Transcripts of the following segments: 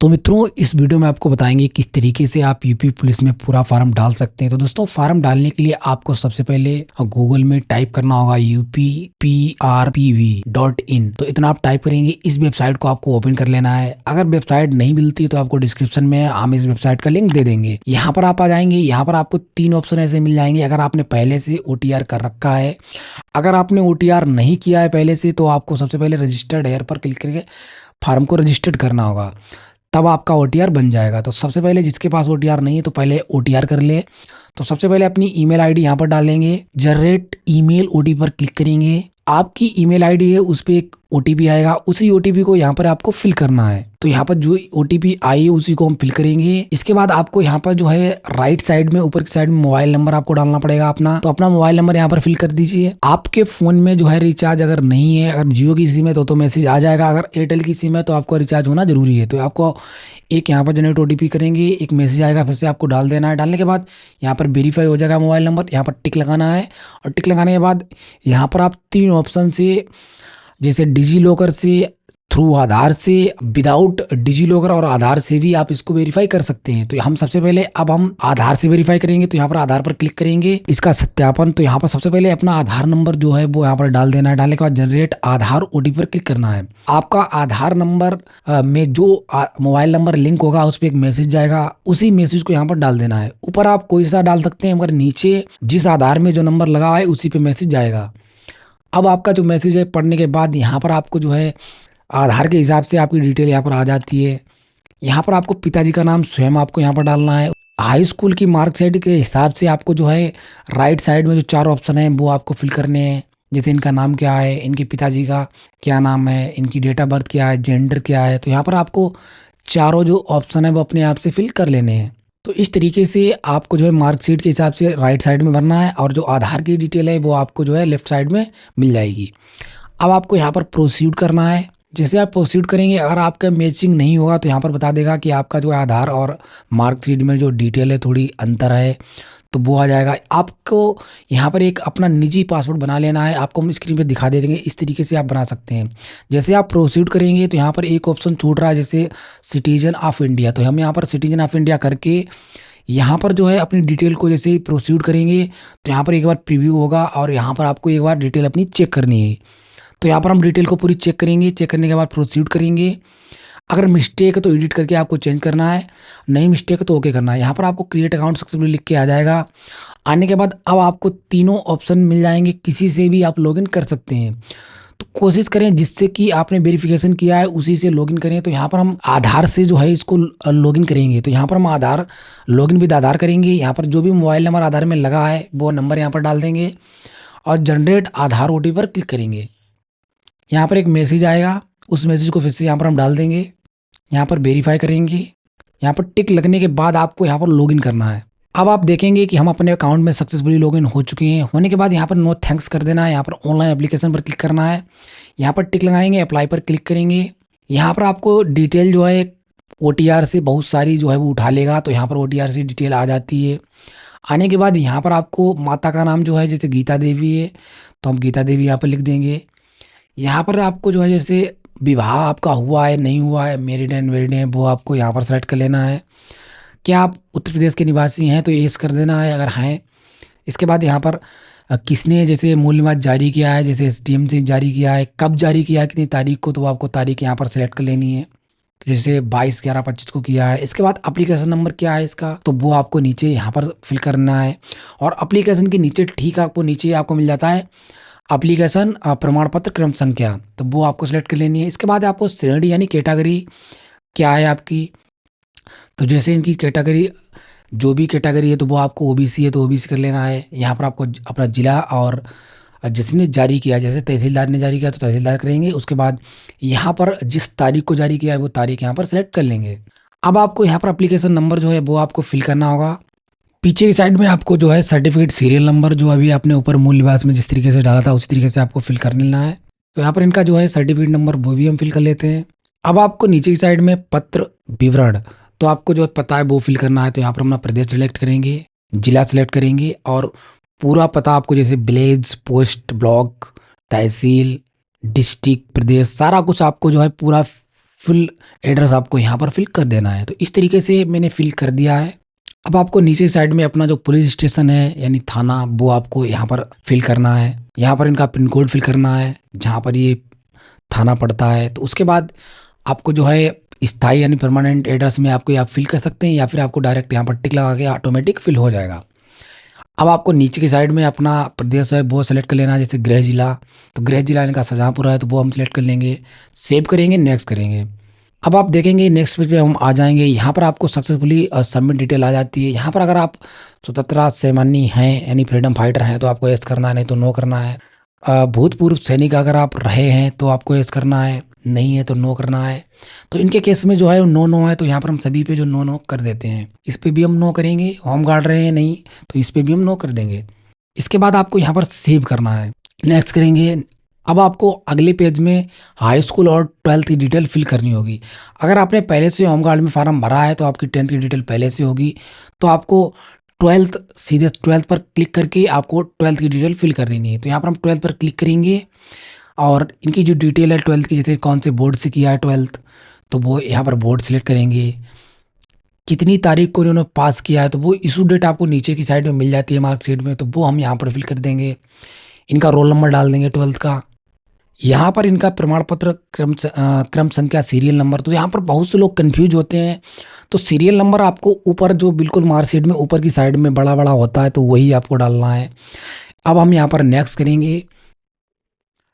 तो मित्रों, इस वीडियो में आपको बताएंगे किस तरीके से आप यूपी पुलिस में पूरा फॉर्म डाल सकते हैं। तो दोस्तों, फॉर्म डालने के लिए आपको सबसे पहले गूगल में टाइप करना होगा UPPRPV.in। तो इतना आप टाइप करेंगे, इस वेबसाइट को आपको ओपन कर लेना है। अगर वेबसाइट नहीं मिलती तो आपको डिस्क्रिप्शन में हम इस वेबसाइट का लिंक दे देंगे। यहाँ पर आप आ जाएंगे। यहाँ पर आपको 3 ऑप्शन ऐसे मिल जाएंगे। अगर आपने पहले से OTR कर रखा है, अगर आपने OTR नहीं किया है पहले से, तो आपको सबसे पहले रजिस्टर्ड हेयर पर क्लिक करके फार्म को रजिस्टर्ड करना होगा, तब आपका OTR बन जाएगा। तो सबसे पहले जिसके पास OTR नहीं है तो पहले OTR कर ले। तो सबसे पहले अपनी ईमेल आईडी यहाँ पर डालेंगे, जनरेट ईमेल OTP पर क्लिक करेंगे। आपकी ईमेल आईडी है, उस पर एक OTP आएगा, उसी OTP को यहाँ पर आपको फिल करना है। तो यहाँ पर जो OTP आई है उसी को हम फिल करेंगे। इसके बाद आपको यहाँ पर जो है राइट साइड में, ऊपर की साइड में मोबाइल नंबर आपको डालना पड़ेगा अपना। तो अपना मोबाइल नंबर यहाँ पर फिल कर दीजिए। आपके फोन में जो है रिचार्ज अगर नहीं है, अगर जियो की सिम है तो मैसेज आ जाएगा। अगर एयरटेल की सिम है तो आपको रिचार्ज होना जरूरी है। तो आपको एक यहाँ पर जनरेट OTP करेंगे, एक मैसेज आएगा, फिर से आपको डाल देना है। डालने के बाद यहाँ पर वेरीफाई हो जाएगा मोबाइल नंबर, यहाँ पर टिक लगाना है। और टिक लगाने के बाद यहाँ पर आप 3 ऑप्शन से, जैसे डिजी लॉकर से, थ्रू आधार से, विदाउट डिजी लॉकर और आधार से भी आप इसको वेरीफाई कर सकते हैं। तो हम सबसे पहले हम आधार से वेरीफाई करेंगे। तो यहाँ पर आधार पर क्लिक करेंगे, इसका सत्यापन। तो यहाँ पर सबसे पहले अपना आधार नंबर जो है वो यहाँ पर डाल देना है। डालने के बाद जनरेट आधार OTP पर क्लिक करना है। आपका आधार नंबर में जो मोबाइल नंबर लिंक होगा उस पर एक मैसेज जाएगा, उसी मैसेज को यहाँ पर डाल देना है। ऊपर आप कोई सा डाल सकते हैं, मगर नीचे जिस आधार में जो नंबर लगा है उसी पे मैसेज जाएगा। अब आपका जो मैसेज है पढ़ने के बाद यहाँ पर आपको जो है आधार के हिसाब से आपकी डिटेल यहाँ पर आ जाती है। यहाँ पर आपको पिताजी का नाम स्वयं आपको यहाँ पर डालना है। हाई स्कूल की मार्कशीट के हिसाब से आपको जो है राइट साइड में जो 4 ऑप्शन है वो आपको फिल करने हैं। जैसे इनका नाम क्या है, इनके पिताजी का क्या नाम है, इनकी डेट ऑफ बर्थ क्या है, जेंडर क्या है। तो यहाँ पर आपको चारों जो ऑप्शन है वो अपने आप से फिल कर लेने हैं। तो इस तरीके से आपको जो है मार्कशीट के हिसाब से राइट साइड में भरना है, और जो आधार की डिटेल है वो आपको जो है लेफ्ट साइड में मिल जाएगी। अब आपको यहाँ पर प्रोसीड करना है। जैसे आप प्रोसीड करेंगे, अगर आपका मैचिंग नहीं होगा तो यहाँ पर बता देगा कि आपका जो है आधार और मार्कशीट में जो डिटेल है थोड़ी अंतर है, तो वो आ जाएगा। आपको यहाँ पर एक अपना निजी पासवर्ड बना लेना है। आपको हम स्क्रीन पे दिखा दे देंगे, इस तरीके से आप बना सकते हैं। जैसे आप प्रोसीड करेंगे तो यहाँ पर एक ऑप्शन छूट रहा है, जैसे सिटीजन ऑफ इंडिया। तो हम यहाँ पर सिटीजन ऑफ इंडिया करके यहाँ पर जो है अपनी डिटेल को जैसे ही प्रोसीड करेंगे तो यहाँ पर एक बार प्रीव्यू होगा, और यहाँ पर आपको एक बार डिटेल अपनी चेक करनी है। तो यहाँ पर हम डिटेल को पूरी चेक करेंगे। चेक करने के बाद प्रोसीड करेंगे। अगर मिस्टेक है तो एडिट करके आपको चेंज करना है, नहीं मिस्टेक है तो ओके करना है। यहाँ पर आपको क्रिएट अकाउंट सक्सेसफुली लिख के आ जाएगा। आने के बाद अब आपको तीनों ऑप्शन मिल जाएंगे, किसी से भी आप लॉगिन कर सकते हैं। तो कोशिश करें जिससे कि आपने वेरिफिकेशन किया है उसी से लॉगिन करें। तो यहाँ पर हम आधार से जो है इसको लॉगिन करेंगे। तो यहाँ पर हम आधार लॉगिन विद आधार करेंगे। यहाँ पर जो भी मोबाइल नंबर आधार में लगा है वो नंबर यहाँ पर डाल देंगे, और जनरेट आधार OTP पर क्लिक करेंगे। यहाँ पर एक मैसेज आएगा, उस मैसेज को फिर से यहाँ पर हम डाल देंगे। यहाँ पर वेरीफाई करेंगे। यहाँ पर टिक लगने के बाद आपको यहाँ पर लॉगिन करना है। अब आप देखेंगे कि हम अपने अकाउंट में सक्सेसफुली लॉगिन हो चुके हैं। होने के बाद यहाँ पर नो थैंक्स कर देना है। यहाँ पर ऑनलाइन एप्लीकेशन पर क्लिक करना है। यहाँ पर टिक लगाएंगे, अप्लाई पर क्लिक करेंगे। यहाँ पर आपको डिटेल जो है OTR से बहुत सारी जो है वो उठा लेगा। तो यहाँ पर OTR से डिटेल आ जाती है। आने के बाद यहाँ पर आपको माता का नाम जो है, जैसे गीता देवी है तो हम गीता देवी यहाँ पर लिख देंगे। यहाँ पर आपको जो है जैसे विवाह आपका हुआ है नहीं हुआ है, मैरिड एंड वेरिड है, वो आपको यहाँ पर सेलेक्ट कर लेना है। क्या आप उत्तर प्रदेश के निवासी हैं तो येस कर देना है अगर हैं। इसके बाद यहाँ पर किसने जैसे मूल निवास जारी किया है, जैसे SDM से जारी किया है, कब जारी किया है, कितनी तारीख को, तो आपको तारीख यहाँ पर सेलेक्ट कर लेनी है। तो जैसे 22/11/25 को किया है। इसके बाद एप्लीकेशन नंबर क्या है इसका, तो वो आपको नीचे यहाँ पर फिल करना है। और एप्लीकेशन के नीचे ठीक आपको नीचे आपको मिल जाता है एप्लीकेशन प्रमाण पत्र क्रम संख्या, तो वो आपको सेलेक्ट कर लेनी है। इसके बाद आपको श्रेणी यानी कैटेगरी क्या है आपकी, तो जैसे इनकी कैटेगरी जो भी कैटेगरी है तो वो आपको OBC है तो OBC कर लेना है। यहाँ पर आपको अपना जिला और जिसने जारी किया, जैसे तहसीलदार ने जारी किया तो तहसीलदार करेंगे। उसके बाद यहाँ पर जिस तारीख को जारी किया है वो तारीख यहाँ पर सेलेक्ट कर लेंगे। अब आपको यहाँ पर एप्लीकेशन नंबर जो है वो आपको फिल करना होगा। पीछे की साइड में आपको जो है सर्टिफिकेट सीरियल नंबर जो अभी आपने ऊपर मूल निवास में जिस तरीके से डाला था उसी तरीके से आपको फिल कर लेना है। तो यहाँ पर इनका जो है सर्टिफिकेट नंबर वो भी हम फिल कर लेते हैं। अब आपको नीचे की साइड में पत्र विवरण, तो आपको जो पता है वो फिल करना है। तो यहाँ पर अपना प्रदेश सेलेक्ट करेंगे, जिला सेलेक्ट करेंगे, और पूरा पता आपको जैसे विलेज, पोस्ट, ब्लॉक, तहसील, डिस्ट्रिक्ट, प्रदेश, सारा कुछ आपको जो है पूरा फुल एड्रेस आपको यहाँ पर फिल कर देना है। तो इस तरीके से मैंने फिल कर दिया है। अब आपको नीचे साइड में अपना जो पुलिस स्टेशन है यानी थाना, वो आपको यहाँ पर फिल करना है। यहाँ पर इनका पिन कोड फिल करना है जहाँ पर ये थाना पड़ता है। तो उसके बाद आपको जो है स्थायी यानी परमानेंट एड्रेस में आपको आप फिल कर सकते हैं, या फिर आपको डायरेक्ट यहाँ पर टिक लगा के ऑटोमेटिक फिल हो जाएगा। अब आपको नीचे की साइड में अपना प्रदेश है वो सेलेक्ट कर लेना है, जैसे गृह जिला, तो गृह जिला इनका शाहजहाँपुर है तो वो हम सेलेक्ट कर लेंगे, सेव करेंगे, नेक्स्ट करेंगे। अब आप देखेंगे नेक्स्ट पेज पे हम आ जाएंगे, यहाँ पर आपको सक्सेसफुली सबमिट डिटेल आ जाती है। यहाँ पर अगर आप स्वतंत्रता सेनानी हैं यानी फ्रीडम फाइटर हैं तो आपको यस करना है, नहीं तो नो करना है। भूतपूर्व सैनिक अगर आप रहे हैं तो आपको यस करना है, नहीं है तो नो करना है। तो इनके केस में जो है नो नो है, तो यहाँ पर हम सभी पे जो नो नो कर देते हैं। इस पे भी हम नो करेंगे, होम गार्ड रहे हैं नहीं तो इस पे भी हम नो कर देंगे। इसके बाद आपको यहाँ पर सेव करना है, नेक्स्ट करेंगे। अब आपको अगले पेज में हाई स्कूल और 12th की डिटेल फिल करनी होगी। अगर आपने पहले से होम गार्ड में फार्म भरा है तो आपकी 10th की डिटेल पहले से होगी, तो आपको 12th सीधे 12th पर क्लिक करके आपको 12th की डिटेल फिल कर देनी है। तो यहाँ पर हम 12th पर क्लिक करेंगे और इनकी जो डिटेल है 12th की, जैसे कौन से बोर्ड से किया है 12th, तो वो यहाँ पर बोर्ड सिलेक्ट करेंगे। कितनी तारीख को इन्होंने पास किया है तो वो इशू डेट आपको नीचे की साइड में मिल जाती है मार्कशीट में, तो वो हम यहाँ पर फिल कर देंगे। इनका रोल नंबर डाल देंगे 12th का। यहाँ पर इनका प्रमाण पत्र क्रम संख्या सीरियल नंबर, तो यहाँ पर बहुत से लोग कंफ्यूज होते हैं। तो सीरियल नंबर आपको ऊपर जो बिल्कुल मार्कशीट में ऊपर की साइड में बड़ा बड़ा होता है तो वही आपको डालना है। अब हम यहाँ पर नेक्स्ट करेंगे।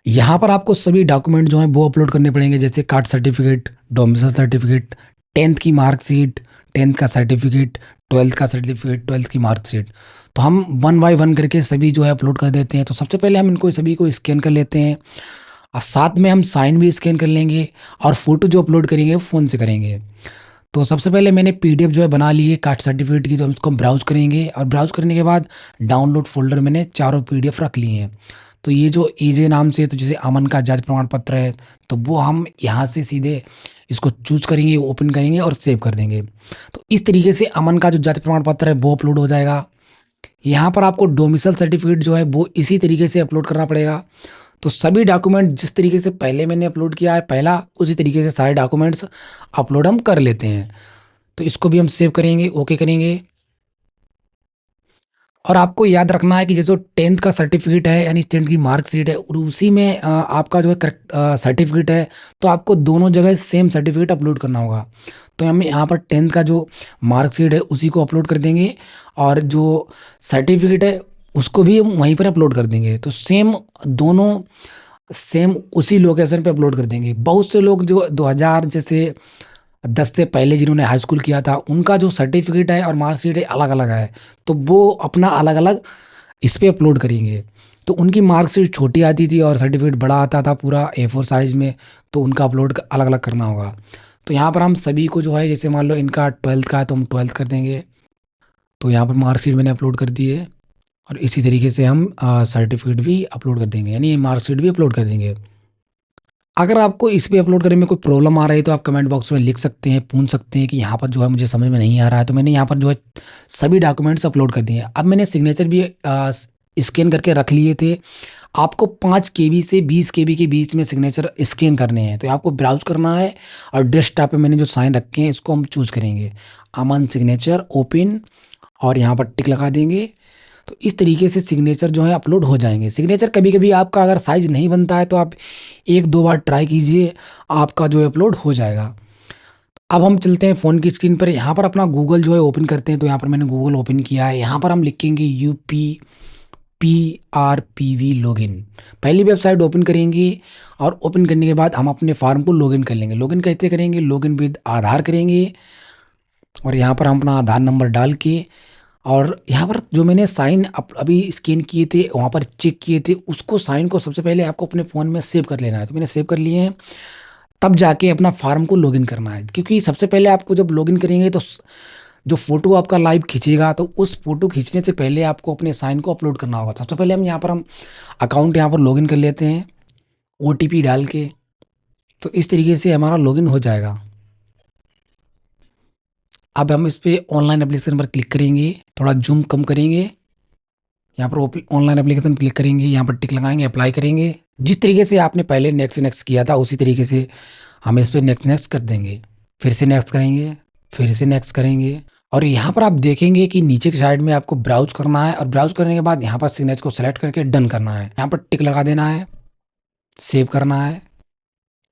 यहाँ पर आपको सभी डॉक्यूमेंट जो हैं वो अपलोड करने पड़ेंगे, जैसे caste certificate, domicile certificate, 10th की मार्कशीट, 10th का सर्टिफिकेट, 12th का सर्टिफिकेट, 12th की मार्कशीट। तो हम वन बाय वन करके सभी जो है अपलोड कर देते हैं। तो सबसे पहले हम इनको सभी को स्कैन कर लेते हैं और साथ में हम साइन भी स्कैन कर लेंगे, और फोटो जो अपलोड करेंगे वो फ़ोन से करेंगे। तो सबसे पहले मैंने पीडीएफ जो है बना ली है कास्ट सर्टिफिकेट की, तो हम इसको ब्राउज करेंगे और ब्राउज करने के बाद डाउनलोड फोल्डर मैंने चारों पीडीएफ रख लिए हैं। तो ये जो एजे नाम से, तो जैसे अमन का जाति प्रमाण पत्र है तो वो हम यहाँ से सीधे इसको चूज करेंगे, ओपन करेंगे और सेव कर देंगे। तो इस तरीके से अमन का जो जाति प्रमाण पत्र है वो अपलोड हो जाएगा। यहाँ पर आपको डोमिसाइल सर्टिफिकेट जो है वो इसी तरीके से अपलोड करना पड़ेगा। तो सभी डॉक्यूमेंट जिस तरीके से पहले मैंने अपलोड किया है पहला, उसी तरीके से सारे डॉक्यूमेंट्स अपलोड हम कर लेते हैं। तो इसको भी हम सेव करेंगे, ओके करेंगे। और आपको याद रखना है कि जैसे 10th का सर्टिफिकेट है यानी 10th की मार्कशीट है और उसी में आपका जो है करेक्ट सर्टिफिकेट है, तो आपको दोनों जगह सेम सर्टिफिकेट अपलोड करना होगा। तो हम यहाँ पर 10th का जो मार्कशीट है उसी को अपलोड कर देंगे, और जो सर्टिफिकेट है उसको भी हम वहीं पर अपलोड कर देंगे। तो सेम दोनों सेम उसी लोकेशन पे अपलोड कर देंगे। बहुत से लोग जो 2000 जैसे 10 से पहले जिन्होंने हाई स्कूल किया था उनका जो सर्टिफिकेट है और मार्कशीट है अलग अलग है, तो वो अपना अलग अलग इस पे अपलोड करेंगे। तो उनकी मार्कशीट छोटी आती थी और सर्टिफिकेट बड़ा आता था पूरा A4 साइज में, तो उनका अपलोड अलग अलग करना होगा। तो यहाँ पर हम सभी को जो है, जैसे मान लो इनका 12th का है तो हम 12th कर देंगे। तो यहाँ पर मार्कशीट मैंने अपलोड कर दी है, और इसी तरीके से हम सर्टिफिकेट भी अपलोड कर देंगे, यानी मार्कशीट भी अपलोड कर देंगे। अगर आपको इस पे अपलोड करने में कोई प्रॉब्लम आ रही है तो आप कमेंट बॉक्स में लिख सकते हैं, पूछ सकते हैं कि यहाँ पर जो है मुझे समझ में नहीं आ रहा है। तो मैंने यहाँ पर जो है सभी डॉक्यूमेंट्स अपलोड कर दिए हैं। अब मैंने सिग्नेचर भी स्कैन करके रख लिए थे। आपको 5 KB से 20 KB के बीच में सिग्नेचर स्कैन करने हैं, तो आपको ब्राउज करना है और डेस्कटॉप पे मैंने जो साइन रखे हैं इसको हम चूज करेंगे, अमन सिग्नेचर ओपन, और यहाँ पर टिक लगा देंगे। तो इस तरीके से सिग्नेचर जो है अपलोड हो जाएंगे। सिग्नेचर कभी कभी आपका अगर साइज नहीं बनता है तो आप एक दो बार ट्राई कीजिए, आपका जो है अपलोड हो जाएगा। अब हम चलते हैं फ़ोन की स्क्रीन पर, यहाँ पर अपना गूगल जो है ओपन करते हैं। तो यहाँ पर मैंने गूगल ओपन किया है, यहाँ पर हम लिखेंगे UPPRPV लॉगिन। पहली वेबसाइट ओपन करेंगे और ओपन करने के बाद हम अपने फार्म को लॉगिन कर लेंगे। लॉगिन कैसे करेंगे, लॉगिन विद आधार करेंगे, और यहाँ पर हम अपना आधार नंबर डाल के, और यहाँ पर जो मैंने साइन अभी स्कैन किए थे वहाँ पर चेक किए थे, उसको साइन को सबसे पहले आपको अपने फ़ोन में सेव कर लेना है। तो मैंने सेव कर लिए हैं, तब जाके अपना फार्म को लॉगिन करना है। क्योंकि सबसे पहले आपको जब लॉगिन करेंगे तो जो फोटो आपका लाइव खींचेगा, तो उस फोटो खींचने से पहले आपको अपने साइन को अपलोड करना होगा। सबसे पहले हम अकाउंट यहाँ पर लॉगिन कर लेते हैं OTP डाल के। तो इस तरीके से हमारा लॉगिन हो जाएगा। अब हम इस पे ऑनलाइन एप्लीकेशन पर क्लिक करेंगे, थोड़ा जूम कम करेंगे, यहाँ पर ऑनलाइन एप्लीकेशन क्लिक करेंगे, यहाँ पर टिक लगाएंगे, अप्लाई करेंगे। जिस तरीके से आपने पहले नेक्स्ट नेक्स्ट किया था उसी तरीके से हम इस पे नेक्स्ट नेक्स्ट कर देंगे। फिर से नेक्स्ट करेंगे, फिर से नेक्स्ट करेंगे और यहाँ पर आप देखेंगे कि नीचे की साइड में आपको ब्राउज़ करना है और ब्राउज़ करने के बाद यहाँ पर सिग्नेचर को सेलेक्ट करके डन करना है। यहाँ पर टिक लगा देना है, सेव करना है।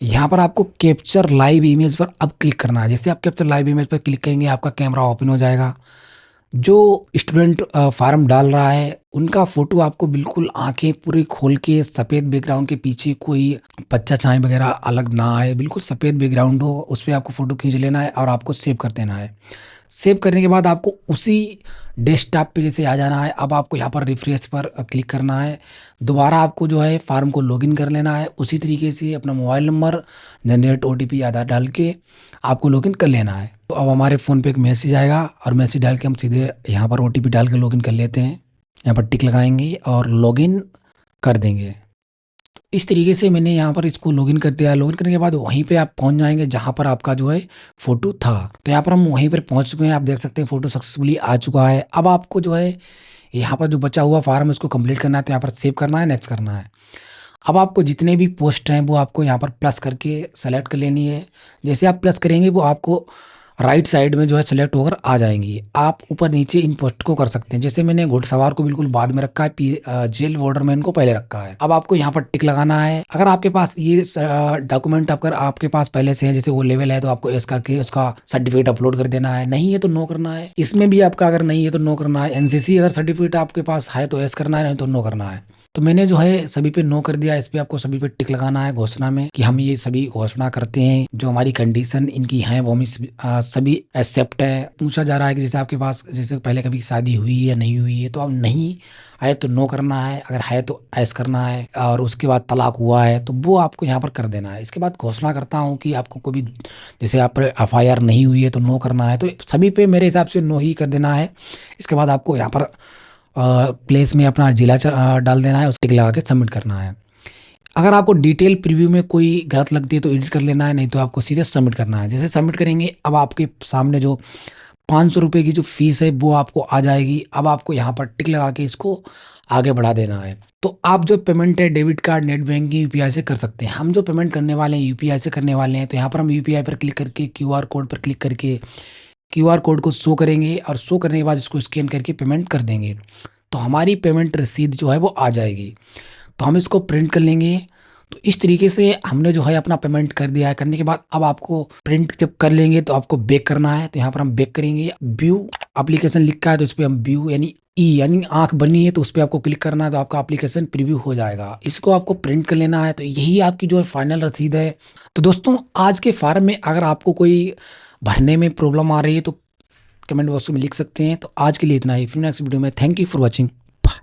यहाँ पर आपको कैप्चर लाइव इमेज पर अब क्लिक करना है। जैसे आप कैप्चर लाइव इमेज पर क्लिक करेंगे आपका कैमरा ओपन हो जाएगा। जो स्टूडेंट फॉर्म डाल रहा है उनका फोटो आपको बिल्कुल आंखें पूरी खोल के सफ़ेद बैकग्राउंड के पीछे कोई बच्चा चाय वगैरह अलग ना आए, बिल्कुल सफ़ेद बैकग्राउंड हो, उस पर आपको फ़ोटो खींच लेना है और आपको सेव कर देना है। सेव करने के बाद आपको उसी डेस्कटॉप पे जैसे आ जाना है। अब आपको यहाँ पर रिफ्रेश पर क्लिक करना है। दोबारा आपको जो है फार्म को लॉगिन कर लेना है। उसी तरीके से अपना मोबाइल नंबर, जनरेट ओटीपी आधार डाल के आपको लॉगिन कर लेना है। तो अब हमारे फ़ोन पे एक मैसेज आएगा और मैसेज डाल के हम सीधे यहाँ पर ओटीपी डाल के लॉगिन कर लेते हैं। यहाँ पर टिक लगाएंगे और लॉगिन कर देंगे। इस तरीके से मैंने यहाँ पर इसको लॉगिन कर दिया। लॉगिन करने के बाद वहीं पे आप पहुँच जाएंगे जहाँ पर आपका जो है फ़ोटो था। तो यहाँ पर हम वहीं पर पहुँच चुके हैं। आप देख सकते हैं फ़ोटो सक्सेसफुली आ चुका है। अब आपको जो है यहाँ पर जो बचा हुआ फार्म है उसको कंप्लीट करना है। तो यहाँ पर सेव करना है, नेक्स्ट करना है। अब आपको जितने भी पोस्ट हैं वो आपको यहाँ पर प्लस करके सेलेक्ट कर लेनी है। जैसे आप प्लस करेंगे वो आपको राइट साइड में जो है सेलेक्ट होकर आ जाएंगी। आप ऊपर नीचे इन पोस्ट को कर सकते हैं। जैसे मैंने घुड़सवार को बिल्कुल बाद में रखा है, जेल वार्डरमैन को पहले रखा है। अब आपको यहाँ पर टिक लगाना है। अगर आपके पास ये डॉक्यूमेंट अगर आपके पास पहले से है, जैसे वो लेवल है, तो आपको एस करके उसका सर्टिफिकेट अपलोड कर देना है। नहीं है तो नो करना है। इसमें भी आपका अगर नहीं है तो नो करना है। एनसीसी अगर सर्टिफिकेट आपके पास है तो एस करना है, नहीं तो नो करना है। तो मैंने जो है सभी पे नो कर दिया। इस पे आपको सभी पे टिक लगाना है घोषणा में कि हम ये सभी घोषणा करते हैं। जो हमारी कंडीशन इनकी है वो हम सभी एक्सेप्ट है। पूछा जा रहा है कि जैसे आपके पास जैसे पहले कभी शादी हुई है या नहीं हुई है, तो अब नहीं है तो नो करना है, अगर है तो ऐस करना है, और उसके बाद तलाक हुआ है तो वो आपको यहाँ पर कर देना है। इसके बाद घोषणा करता हूँ कि आपको कोई जैसे आप एफआईआर नहीं हुई है तो नो करना है। तो सभी पे मेरे हिसाब से नो ही कर देना है। इसके बाद आपको यहाँ पर प्लेस में अपना जिला डाल देना है, उस टिक लगा के सबमिट करना है। अगर आपको डिटेल प्रीव्यू में कोई गलत लगती है तो एडिट कर लेना है, नहीं तो आपको सीधे सबमिट करना है। जैसे सबमिट करेंगे अब आपके सामने जो 500 रुपये की जो फीस है वो आपको आ जाएगी। अब आपको यहाँ पर टिक लगा के इसको आगे बढ़ा देना है। तो आप जो पेमेंट है debit card, net banking, UPI से कर सकते हैं। हम जो पेमेंट करने वाले हैं यूपीआई से करने वाले हैं। तो यहाँ पर हम यूपीआई पर क्लिक करके क्यूआर कोड पर क्लिक करके क्यूआर कोड को शो करेंगे और शो करने के बाद इसको स्कैन करके पेमेंट कर देंगे। तो हमारी पेमेंट रसीद जो है वो आ जाएगी। तो हम इसको प्रिंट कर लेंगे। तो इस तरीके से हमने जो है अपना पेमेंट कर दिया है। करने के बाद अब आपको प्रिंट जब कर लेंगे तो आपको बैक करना है। तो यहाँ पर हम बैक करेंगे। व्यू एप्लीकेशन लिखा है तो उस पर हम व्यू यानी ई यानी आंख बनी है तो उस पर आपको क्लिक करना है, तो आपका एप्लीकेशन प्रीव्यू हो जाएगा। इसको आपको प्रिंट कर लेना है। तो यही आपकी जो है फाइनल रसीद है। तो दोस्तों आज के फार्म में अगर आपको कोई भरने में प्रॉब्लम आ रही है तो कमेंट बॉक्स में लिख सकते हैं। तो आज के लिए इतना ही, फिर नेक्स्ट वीडियो में। Thank you for watching.